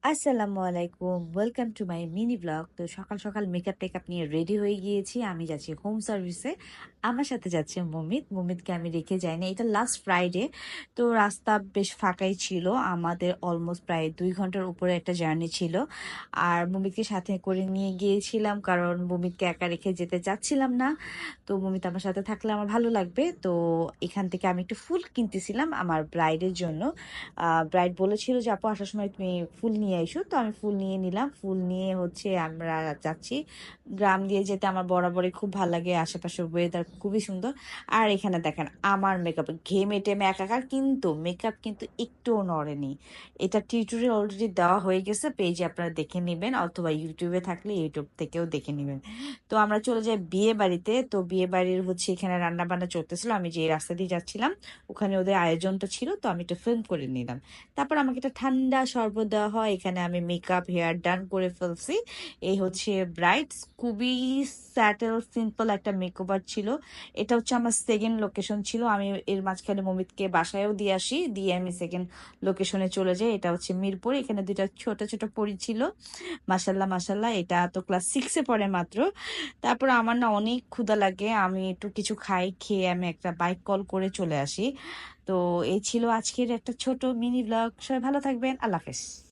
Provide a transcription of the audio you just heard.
আসসালামু আলাইকুম, welcome to my mini blog. তো সকাল সকাল মেকআপ টেকআপ নিয়ে রেডি হয়ে গিয়েছি। আমি যাচ্ছি হোম সার্ভিসে। আমার সাথে যাচ্ছে মুমিতকে আমি রেখে যাইনি। এটা লাস্ট ফ্রাইডে, তো রাস্তা বেশ ফাঁকাই ছিল। আমাদের অলমোস্ট প্রায় 2 ঘন্টার উপরে একটা জার্নি ছিল। আর মুমিতকে সাথে করে নিয়ে গিয়েছিলাম, কারণ মুমিতকে একা রেখে যেতে চাচ্ছিলাম না। তো মুমিত আমার সাথে থাকলে আমার ভালো লাগবে। তো এখান থেকে আমি একটু ফুল কিনতেছিলাম আমার ব্রাইডের জন্য। ব্রাইড বলেছিল যে আপু আসার সময় তুমি ফুল নিয়ে এসো, তো আমি ফুল নিয়ে নিলাম। ফুল নিয়ে আমরা যাচ্ছি। গ্রাম দিয়ে যেতে আমার বরাবরই খুব ভালো লাগে, আশেপাশের ওয়েদার খুবই সুন্দর। আর এখানে দেখেন আমার মেকআপ ঘেমে টেমে একাকার, কিন্তু মেকআপ কিন্তু একটুও নড়েনি। এটা টিউটোরিয়াল অলরেডি দেওয়া হয়ে গেছে, পেজে আপনারা দেখে নেবেন, অথবা ইউটিউবে থাকলে ইউটিউব থেকেও দেখে নেবেন। তো আমরা চলে যাই বিয়ে বাড়িতে। তো বিয়ে বাড়ির এখানে রান্না বান্না চলতেছিল, আমি যে রাস্তা দিয়ে যাচ্ছিলাম ওখানে ওদের আয়োজনটা ছিল, তো আমি একটু ফিল্ম করে নিলাম। তারপর আমাকে একটা ঠান্ডা শরবত দেওয়া হয়। এখানে আমি মেকআপ হেয়ার ডান করে ফেলছি। এই ব্রাইড। খুবই স্যাটেল সিম্পল একটা মেকওভার ছিল। এটা আমার সেকেন্ড লোকেশন ছিল। আমি এর মাঝখানে মমিতকে বাসায়ও দিয়ে আসি, দিয়ে আমি সেকেন্ড লোকেশনে চলে যাই। এটা মিরপুর। এখানে দুইটা ছোট ছোট পরী ছিল। মাসাল্লাহ মাসাল্লাহ, এটা তো ক্লাস 6-এ পড়ে মাত্র। তারপর আমার না অনেক ক্ষুধা লাগে, আমি একটু কিছু খাই, খেয়ে আমি একটা বাইক কল করে চলে আসি। তো এই ছিল আজকের একটা ছোট মিনি ব্লগ। সবাই ভালো থাকবেন, আল্লাহ হাফেজ।